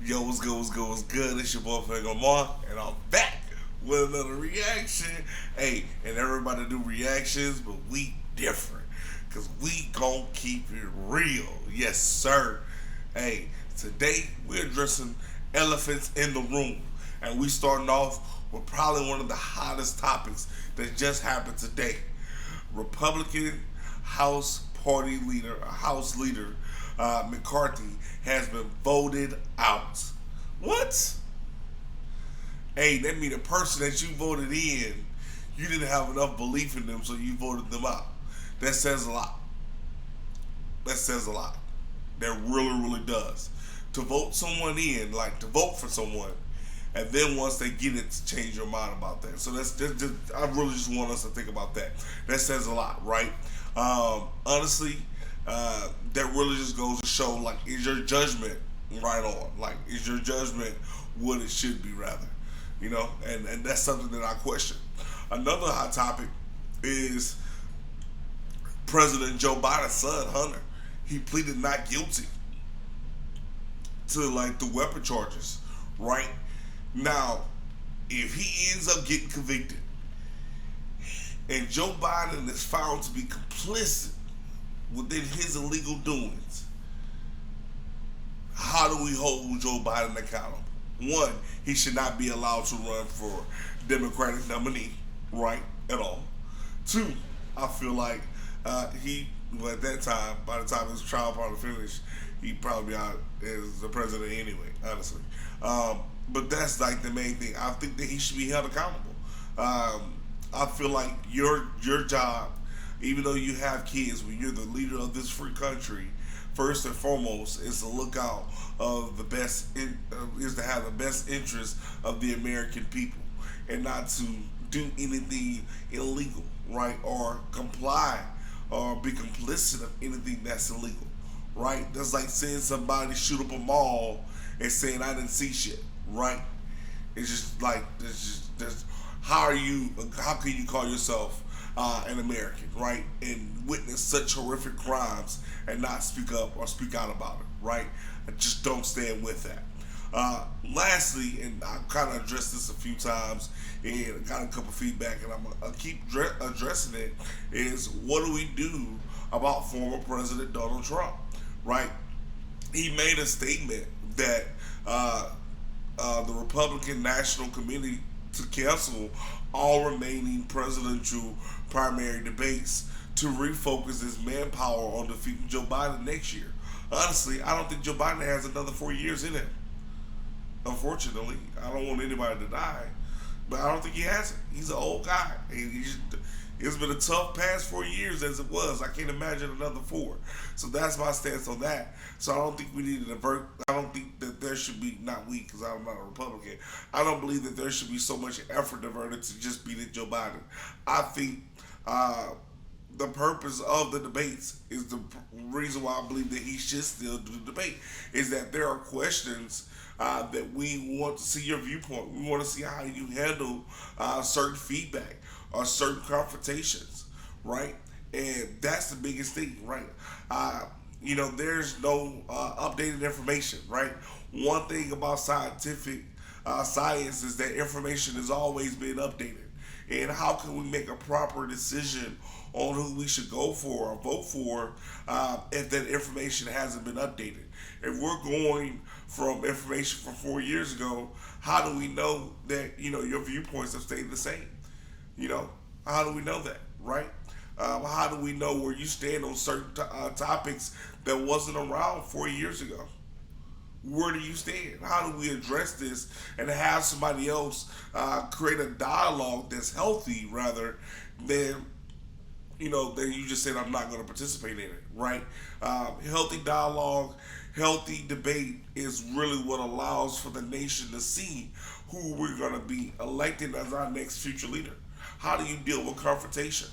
Yo, what's good, what's good, what's good? It's your boy Fang Omar, and I'm back with another reaction. Hey, and everybody do reactions, but we different. Because we gon' keep it real. Yes, sir. Hey, today we're addressing elephants in the room. And we starting off with probably one of the hottest topics that just happened today. Republican House Leader McCarthy has been voted out. What? Hey, that mean the person that you voted in, you didn't have enough belief in them, so you voted them out. That says a lot. That says a lot. That really, really does. To vote someone in, like to vote for someone, and then once they get it, to change your mind about that. So that's just, I really just want us to think about that. That says a lot, right? Honestly, that really just goes to show, like, is your judgment right on? Like, is your judgment what it should be, rather? And that's something that I question. Another hot topic is President Joe Biden's son, Hunter. He pleaded not guilty to, like, the weapon charges, right? Now, if he ends up getting convicted and Joe Biden is found to be complicit within his illegal doings, how do we hold Joe Biden accountable? One, he should not be allowed to run for Democratic nominee, right, at all. Two, I feel like well, at that time, by the time his trial probably finished, he'd probably be out as the president anyway, honestly. But that's like the main thing. I think that he should be held accountable. I feel like your job, even though you have kids, when you're the leader of this free country, first and foremost is to look out of the is to have the best interest of the American people, and not to do anything illegal, right, or comply or be complicit of anything that's illegal, right? That's like seeing somebody shoot up a mall and saying I didn't see shit, right? It's just like there's how can you call yourself an American, right, and witness such horrific crimes and not speak up or speak out about it, right? I just don't stand with that. Lastly, and I've kind of addressed this a few times and got a couple feedback, and I'm gonna keep addressing it, is what do we do about former President Donald Trump, right? He made a statement that the Republican National Committee to cancel all remaining presidential primary debates to refocus his manpower on defeating Joe Biden next year. Honestly, I don't think Joe Biden has another 4 years in him. Unfortunately, I don't want anybody to die, but I don't think he has it. He's an old guy. It's been a tough past 4 years as it was. I can't imagine another 4. So that's my stance on that. So I don't think we need to divert. I don't think that there should be, not we, because I'm not a Republican. I don't believe that there should be so much effort diverted to just beating Joe Biden. I think the purpose of the debates is the reason why I believe that he should still do the debate, is that there are questions that we want to see your viewpoint. We want to see how you handle certain feedback or certain confrontations, right? And that's the biggest thing, right? There's no updated information, right? One thing about scientific science is that information is always being updated. And how can we make a proper decision on who we should go for or vote for if that information hasn't been updated? If we're going from information from 4 years ago, how do we know that your viewpoints have stayed the same? How do we know that, right? How do we know where you stand on certain topics that wasn't around 4 years ago? Where do you stand? How do we address this and have somebody else create a dialogue that's healthy, rather than then you just said I'm not going to participate in it, right? Healthy dialogue, healthy debate is really what allows for the nation to see who we're going to be electing as our next future leader. How do you deal with confrontation?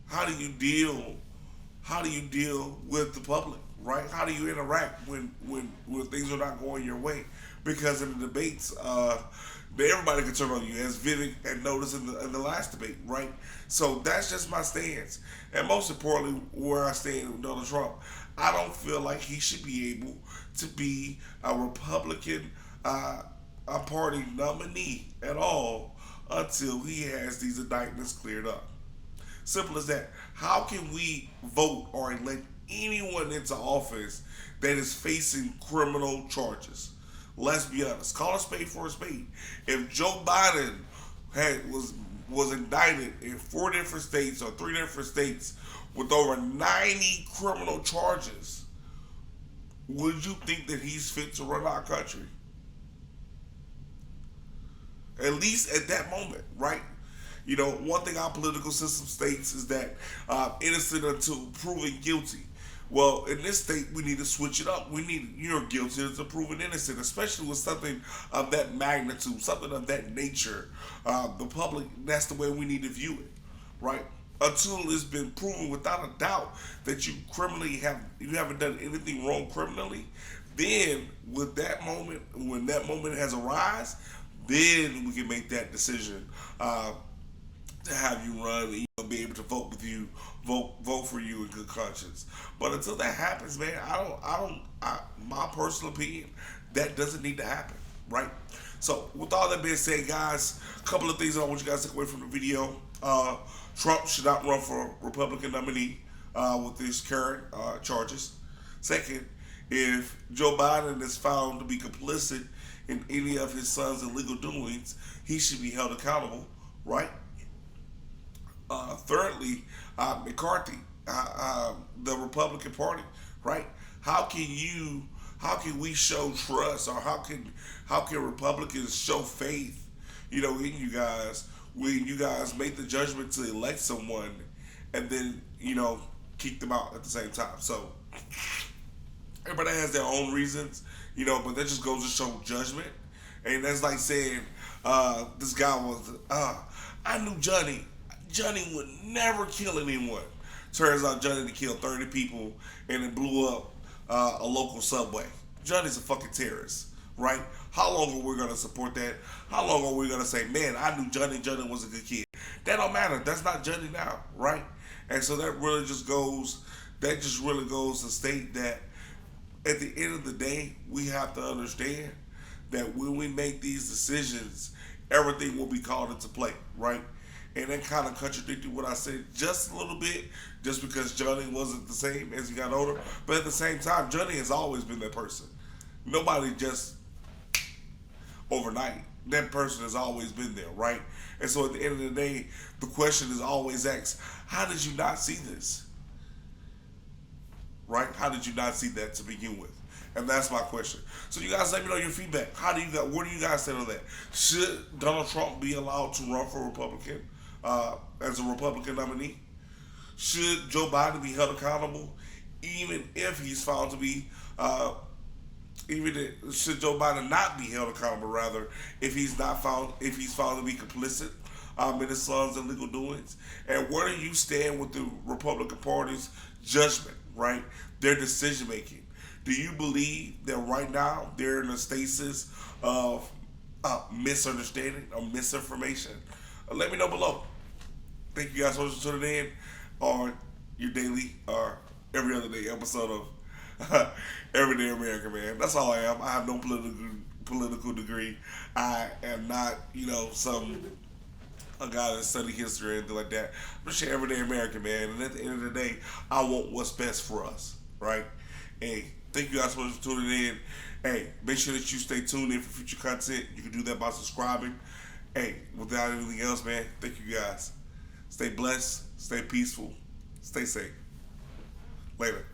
How do you deal with the public, right? How do you interact when things are not going your way? Because in the debates, everybody can turn on you, as Vivek had noticed in the last debate, right? So that's just my stance. And most importantly, where I stand with Donald Trump, I don't feel like he should be able to be a Republican a party nominee at all until he has these indictments cleared up. Simple as that. How can we vote or elect anyone into office that is facing criminal charges? Let's be honest. Call a spade for a spade. If Joe Biden was indicted in 4 different states or 3 different states with over 90 criminal charges, would you think that he's fit to run our country? At least at that moment, right? You know, one thing our political system states is that innocent until proven guilty. Well, in this state, we need to switch it up. We need you're guilty until proven innocent, especially with something of that magnitude, something of that nature. The public, that's the way we need to view it, right? Until it's been proven without a doubt that you haven't done anything wrong criminally, then with that moment, when that moment has arisen, then we can make that decision to have you run and be able to vote with you, vote for you in good conscience. But until that happens, man, my personal opinion, that doesn't need to happen, right? So with all that being said, guys, a couple of things I want you guys to take away from the video. Trump should not run for Republican nominee with his current charges. Second, if Joe Biden is found to be complicit in any of his son's illegal doings, he should be held accountable, right? Thirdly, McCarthy, the Republican Party, right? How can we show trust, or how can Republicans show faith, in you guys when you guys make the judgment to elect someone and then kick them out at the same time? So everybody has their own reasons, but that just goes to show judgment. And that's like saying, this guy was, I knew Johnny. Johnny would never kill anyone. Turns out Johnny killed 30 people and it blew up a local subway. Johnny's a fucking terrorist, right? How long are we going to support that? How long are we going to say, man, I knew Johnny was a good kid? That don't matter. That's not Johnny now, right? And so that really just goes to state that at the end of the day, we have to understand that when we make these decisions, everything will be called into play, right? And that kind of contradicted what I said just a little bit, just because Johnny wasn't the same as he got older. But at the same time, Johnny has always been that person. Nobody just overnight. That person has always been there, right? And so at the end of the day, the question is always asked, how did you not see this? Right? How did you not see that to begin with? And that's my question. So you guys let me know your feedback. What do you guys say on that? Should Donald Trump be allowed to run for Republican as a Republican nominee? Should Joe Biden be held accountable, even if he's found to be, should Joe Biden not be held accountable, rather, if he's found to be complicit in his son's illegal doings? And where do you stand with the Republican Party's judgment, right? Their decision making. Do you believe that right now they're in a stasis of misunderstanding or misinformation? Let me know below. Thank you guys so much for tuning in on your daily or every other day episode of Everyday American, man. That's all I am. I have no political degree. I am not, a guy that study history or anything like that. I'm just an everyday American, man. And at the end of the day, I want what's best for us, right? Hey, thank you guys so much for tuning in. Hey, make sure that you stay tuned in for future content. You can do that by subscribing. Hey, without anything else, man, thank you guys. Stay blessed, stay peaceful, stay safe. Later.